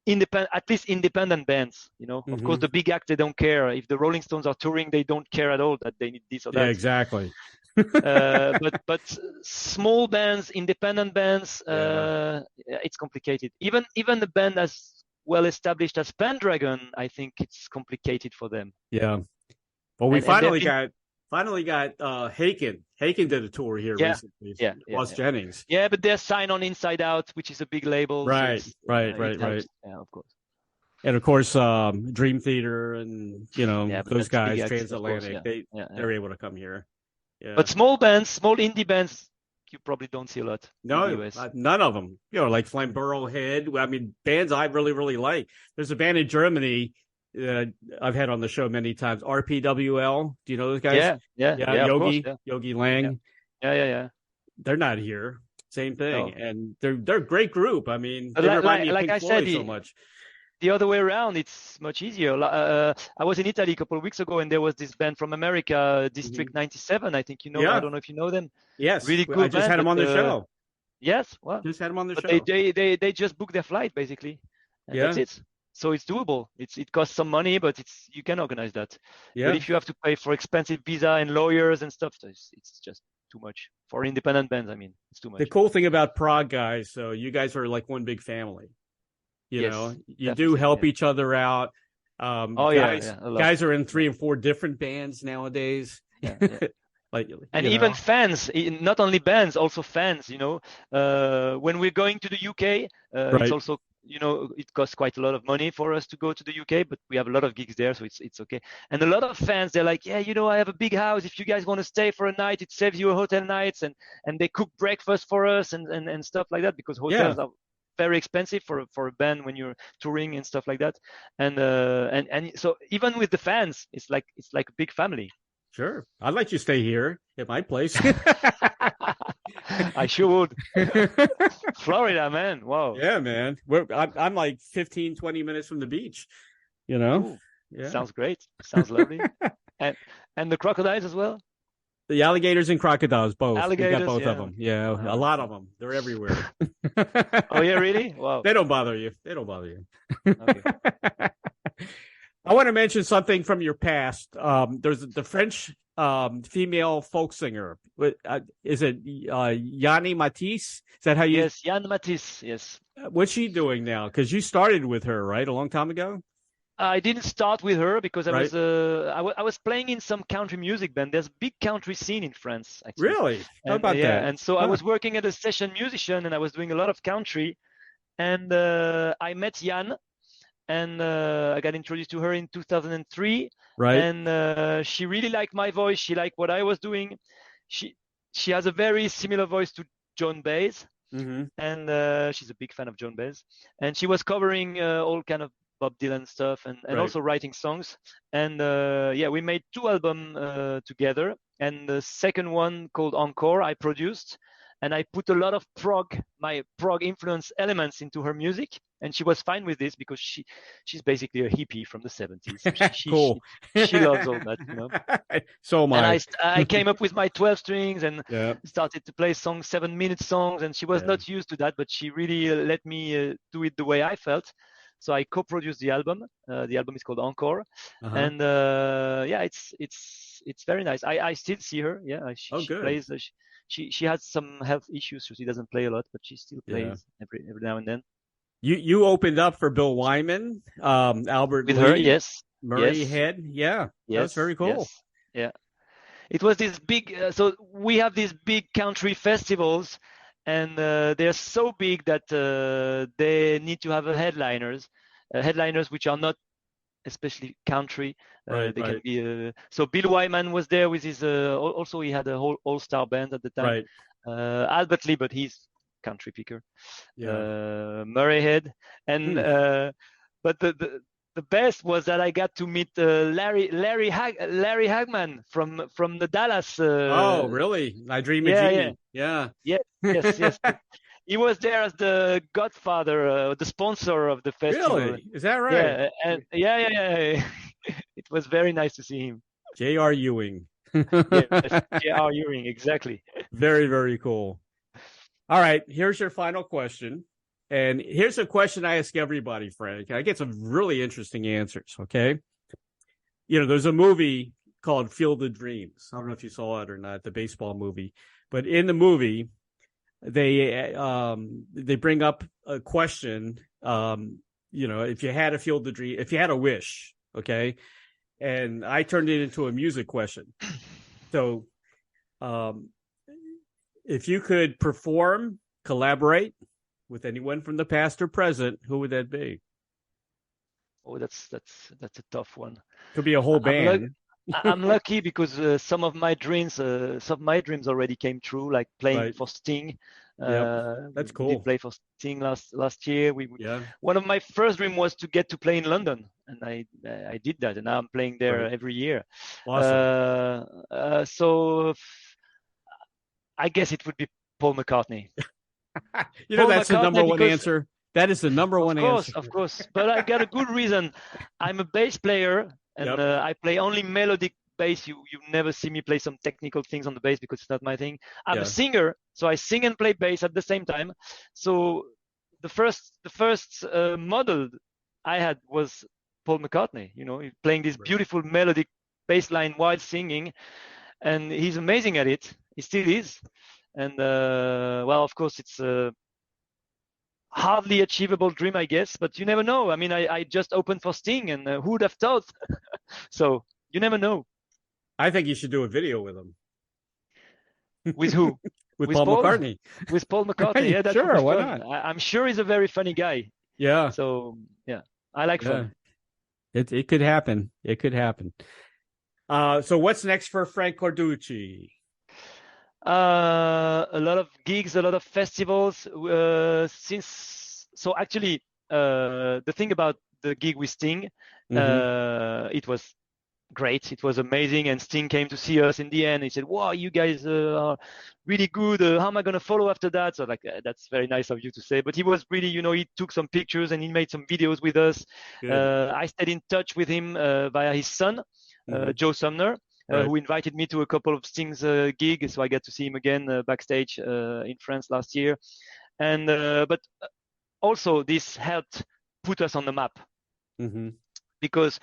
at least independent bands. Of course, the big act, they don't care. If the Rolling Stones are touring, they don't care at all that they need this or that. Yeah, exactly. But small bands, independent bands, it's complicated. Even the band as well established as Pendragon, I think it's complicated for them. Yeah. Well, we finally got Haken. Haken did a tour here recently. Yeah. Ross Jennings. Yeah, but they're signed on Inside Out, which is a big label. Right. So right. Yeah, of course. And of course, Dream Theater and those guys, Transatlantic, they're able to come here. Yeah. But small bands, small indie bands, you probably don't see a lot. No, none of them. Like Flamborough Head. I mean, bands I really, really like. There's a band in Germany that I've had on the show many times. RPWL. Do you know those guys? Yeah. Yogi Lang. Yeah. They're not here. Same thing, No. and they're a great group. I mean, But they remind me of like I Pink-Floyd said, so much. The other way around, it's much easier. I was in Italy a couple of weeks ago, and there was this band from America, District 97. I think you know. I don't know if you know them. Yes, really cool. I just had them on the show. Yes, well, just had them on the show. They just booked their flight basically. And that's it. So it's doable. It costs some money, but you can organize that. Yeah. But if you have to pay for expensive visa and lawyers and stuff, it's just too much for independent bands. I mean, it's too much. The cool thing about Prog, guys, so you guys are like one big family. You know, you do help each other out. Guys are in 3 and 4 different bands nowadays. Yeah. Even fans, not only bands, also fans. When we're going to the UK, it's also it costs quite a lot of money for us to go to the UK, but we have a lot of gigs there, so it's okay. And a lot of fans, they're like, I have a big house. If you guys want to stay for a night, it saves you a hotel nights, and they cook breakfast for us and stuff like that, because hotels are very expensive for a band when you're touring and stuff like that. And so even with the fans, it's like a big family. Sure, I'd let you stay here at my place. I sure would. Florida, man. Wow. Yeah, man. I'm like 15-20 minutes from the beach. Ooh, sounds great. Sounds lovely. And the crocodiles as well. The alligators and crocodiles, both. Alligators, we got both of them. Yeah, a lot of them. They're everywhere. Oh, yeah, really? Wow. They don't bother you. Okay. I want to mention something from your past. There's the French female folk singer. Is it Yanni Matisse? Is that how you? Yes, Yann Matisse. Yes. What's she doing now? Because you started with her, right, a long time ago. I didn't start with her because I was playing in some country music band. There's a big country scene in France, actually. Really? How about that? And so I was working as a session musician, and I was doing a lot of country. And I met Yann, and I got introduced to her in 2003. Right. And she really liked my voice. She liked what I was doing. She has a very similar voice to Joan Baez, and she's a big fan of Joan Baez. And she was covering all kind of Bob Dylan stuff and also writing songs. And we made 2 albums together. And the second one, called Encore, I produced. And I put a lot of my Prog influence elements into her music, and she was fine with this because she's basically a hippie from the 70s. So cool. She loves all that, So am I. And I came up with my 12 strings and started to play 7-minute songs, and she was not used to that, but she really let me do it the way I felt. So I co-produced the album. The album is called Encore, and it's very nice. I still see her. Yeah, she plays. She has some health issues, so she doesn't play a lot, but she still plays every now and then. You opened up for Bill Wyman, Albert with Lee, her, yes. Murray Head, that's very cool. Yes. Yeah, it was this big. So we have these big country festivals, and they're so big that they need to have headliners which are not especially country. They can be. So Bill Wyman was there with his. Also, he had a whole all-star band at the time. Albert Lee, but he's country picker. Murray Head, and but the best was that I got to meet Larry Hagman from the Dallas. Oh, really? I Dream of Jeannie. Yeah. Yes. He was there as the godfather, the sponsor of the festival. Really? Is that right? Yeah, and it was very nice to see him. J.R. Ewing. Yes, J.R. Ewing, exactly. Very, very cool. All right, here's your final question. And here's a question I ask everybody, Frank. I get some really interesting answers. Okay. There's a movie called Field of Dreams. I don't know if you saw it or not, the baseball movie. But in the movie, they bring up a question. If you had a field of dream, if you had a wish, okay, and I turned it into a music question. So, if you could perform, collaborate with anyone from the past or present, who would that be? Oh, that's a tough one. Could be a whole band. I'm lucky because some of my dreams already came true, like playing for Sting. That's cool. We did play for Sting last year. One of my first dreams was to get to play in London, and I did that, and now I'm playing there every year. Awesome. So I guess it would be Paul McCartney. That's the number one answer. That is the number one answer. Of course. But I got a good reason. I'm a bass player, and I play only melodic bass. You never see me play some technical things on the bass because it's not my thing. I'm a singer, so I sing and play bass at the same time. So the first model I had was Paul McCartney. Playing this beautiful melodic bass line while singing, and he's amazing at it. He still is. And of course, it's a hardly achievable dream, I guess, but you never know. I mean, I just opened for Sting, and who would have thought? So you never know. I think you should do a video with him. With who? With Paul McCartney. With Paul McCartney. Yeah, that's sure. Why not? I'm sure he's a very funny guy. Yeah. So yeah, I like fun. It could happen. It could happen. So what's next for Franck Carducci? A lot of gigs, a lot of festivals. Actually, the thing about the gig with Sting, it was great. It was amazing, and Sting came to see us in the end. He said, "Wow, you guys are really good. How am I gonna follow after that?" So that's very nice of you to say. But he was really, he took some pictures and he made some videos with us. I stayed in touch with him via his son, Joe Sumner. Who invited me to a couple of Sting's gigs, so I got to see him again backstage in France last year. And but also this helped put us on the map, because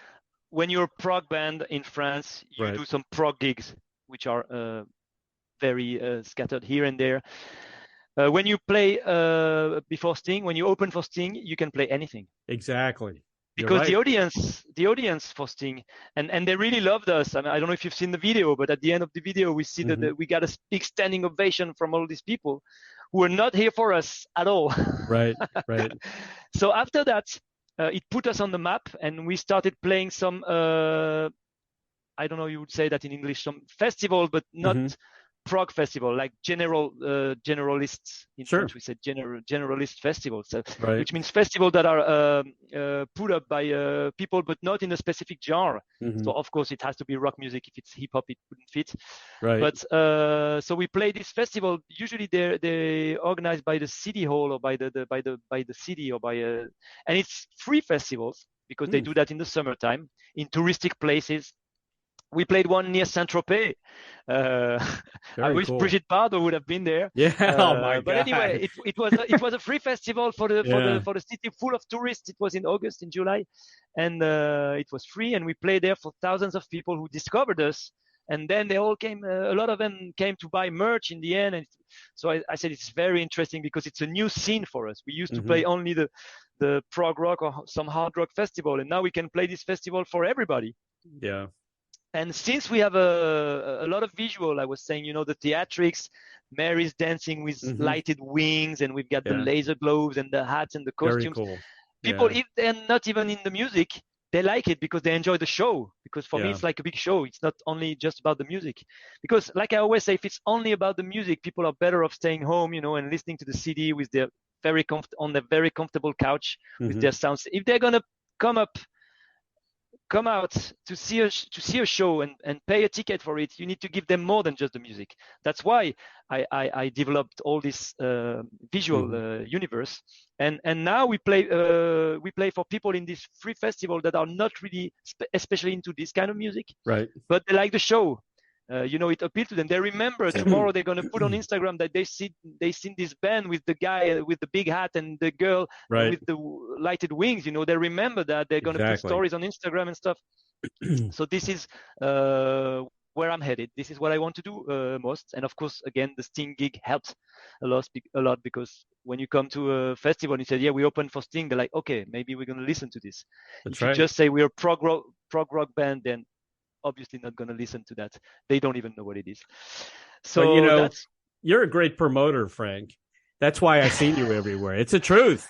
when you're a prog band in France, you do some prog gigs, which are very scattered here and there. When you play before Sting, when you open for Sting, you can play anything. Exactly. Because the audience for Sting, and they really loved us. I mean, I don't know if you've seen the video, but at the end of the video, we see that we got a big standing ovation from all these people who were not here for us at all. Right. So after that, it put us on the map, and we started playing some, I don't know, you would say that in English, some festival, but not prog festival, like generalists. In French, we said generalist festivals, which means festivals that are put up by people, but not in a specific genre. So of course it has to be rock music. If it's hip hop, it wouldn't fit. But so we play this festival. Usually they organized by the city hall or by the city or and it's free festivals because they do that in the summertime in touristic places. We played one near Saint-Tropez. I wish Brigitte Bardot would have been there. Yeah. Oh my God. But anyway, it was a free festival for the city full of tourists. It was in August, in July, and it was free. And we played there for thousands of people who discovered us. And then they all came. A lot of them came to buy merch in the end. And so I said it's very interesting because it's a new scene for us. We used to play only the prog rock or some hard rock festival, and now we can play this festival for everybody. Yeah. And since we have a lot of visual, I was saying, the theatrics, Mary's dancing with lighted wings, and we've got the laser globes and the hats and the costumes. Very cool. People, if they're not even in the music, they like it because they enjoy the show. Because for me, it's like a big show. It's not only just about the music. Because like I always say, if it's only about the music, people are better off staying home, and listening to the CD with their on their very comfortable couch with their sounds. If they're gonna come out to see a show and pay a ticket for it, you need to give them more than just the music. That's why I developed all this visual universe, and now we play for people in this free festival that are not really especially into this kind of music, right? But they like the show, it appealed to them. They remember tomorrow they're going to put on Instagram that they seen this band with the guy with the big hat and the girl with the lighted wings. They remember that they're going to put stories on Instagram and stuff. So this is where I'm headed. This is what I want to do most. And of course, again, the Sting gig helped a lot because when you come to a festival and you say, yeah, we open for Sting, they're like, okay, maybe we're going to listen to this. If you just say we're a prog rock band, then obviously not going to listen to that. They don't even know what it is. So you're a great promoter, Frank. That's why I've seen you everywhere. It's the truth.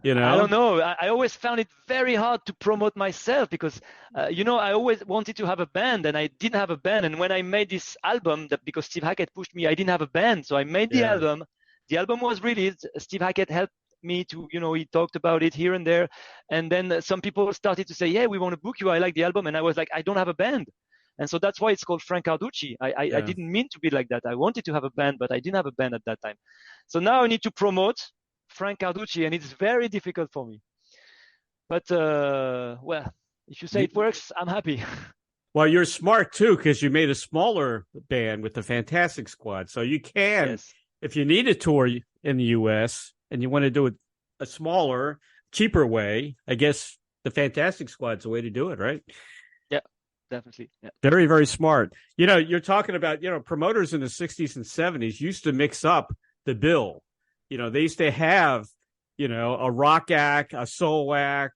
I don't know. I always found it very hard to promote myself because, I always wanted to have a band and I didn't have a band. And when I made this album, because Steve Hackett pushed me, I didn't have a band. So I made the album. The album was released. Steve Hackett helped me to, he talked about it here and there. And then some people started to say, yeah, we want to book you. I like the album. And I was like, I don't have a band. And so that's why it's called Franck Carducci. I didn't mean to be like that. I wanted to have a band, but I didn't have a band at that time. So now I need to promote Franck Carducci, and it's very difficult for me. But, if you say it works, I'm happy. Well, you're smart, too, because you made a smaller band with the Fantastic Squad. So you can, if you need a tour in the U.S. and you want to do it a smaller, cheaper way, I guess the Fantastic Squad's the way to do it, right? Yeah, definitely. Yeah. Very, very smart. You're talking about, promoters in the 60s and 70s used to mix up the bill. They used to have, a rock act, a soul act,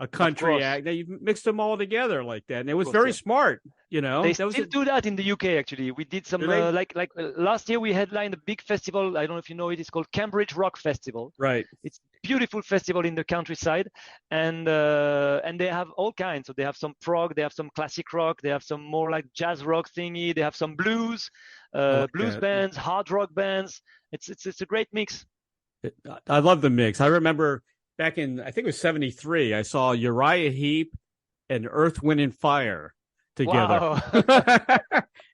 a country act. They mixed them all together like that. And it was very smart, They still do that in the UK, actually. We did some, last year we headlined a big festival. I don't know if you know it. It's called Cambridge Rock Festival. Right. It's a beautiful festival in the countryside. And they have all kinds. So they have some prog, they have some classic rock, they have some more like jazz rock thingy. They have some blues, bands, hard rock bands. It's a great mix. I love the mix. I remember back in, I think it was 73, I saw Uriah Heep and Earth, Wind, and Fire together. Wow.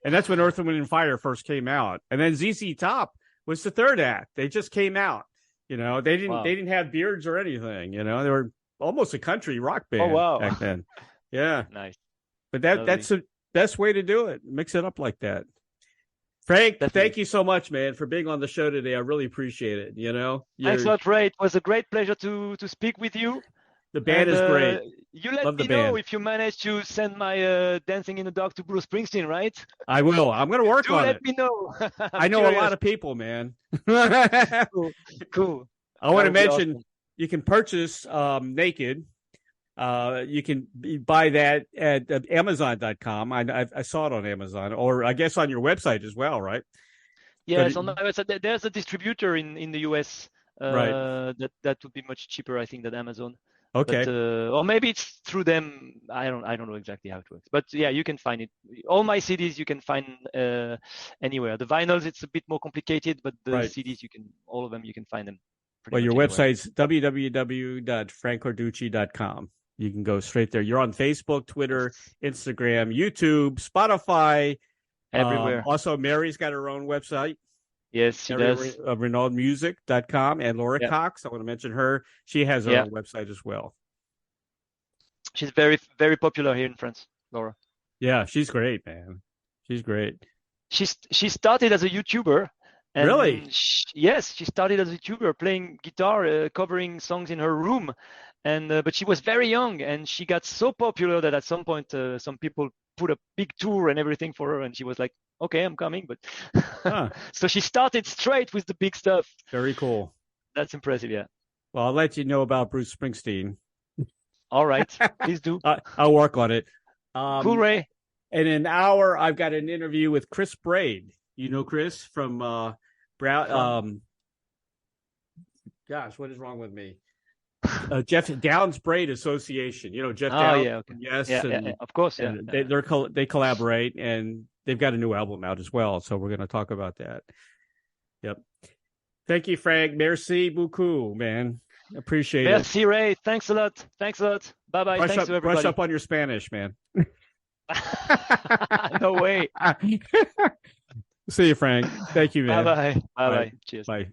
And that's when Earth, Wind, and Fire first came out. And then ZZ Top was the third act. They just came out. They didn't have beards or anything. They were almost a country rock band back then. Yeah. Nice. But that's the best way to do it. Mix it up like that. Frank, thank you so much, man, for being on the show today. I really appreciate it. Thanks a lot, Ray. It was a great pleasure to speak with you. The band is great. You let me know if you manage to send my Dancing in the Dark to Bruce Springsteen, right? I will. I'm going to work on it. Let me know. I know a lot of people, man. Cool. I want to mention you can purchase Naked. You can buy that at Amazon.com. I saw it on Amazon, or I guess on your website as well, right? Yes, on my website. There's a distributor in the US right. that would be much cheaper, I think, than Amazon. Okay. But, or maybe it's through them. I don't know exactly how it works. But yeah, you can find it. All my CDs you can find anywhere. The vinyls, it's a bit more complicated, but the CDs all of them you can find them. Well, your website's www.frankcarducci.com. You can go straight there. You're on Facebook, Twitter, Instagram, YouTube, Spotify. Everywhere. Also, Mary's got her own website. Yes, she does. ReynaudMusic.com. And Laura Cox, I want to mention her. She has her own website as well. She's very, very popular here in France, Laura. Yeah, she's great, man. She's great. She started as a YouTuber. And really? She started as a YouTuber playing guitar, covering songs in her room. But she was very young, and she got so popular that at some point some people put a big tour and everything for her, and she was like, okay, I'm coming. But so she started straight with the big stuff. Very cool. That's impressive. Yeah. Well, I'll let you know about Bruce Springsteen. All right, please do. I'll work on it. Cool, Ray. In an hour, I've got an interview with Chris Braid. You know Chris from Brown. Gosh, what is wrong with me? Jeff Downs Braid Association. Jeff Downs. Yeah, okay. Yes, yeah, of course. Yeah, they collaborate, and they've got a new album out as well. So we're going to talk about that. Yep. Thank you, Frank. Merci beaucoup, man. Appreciate it. Merci, Ray. Thanks a lot. Bye bye. Thanks to everybody. Brush up on your Spanish, man. No way. See you, Frank. Thank you, man. Bye bye. Cheers. Bye.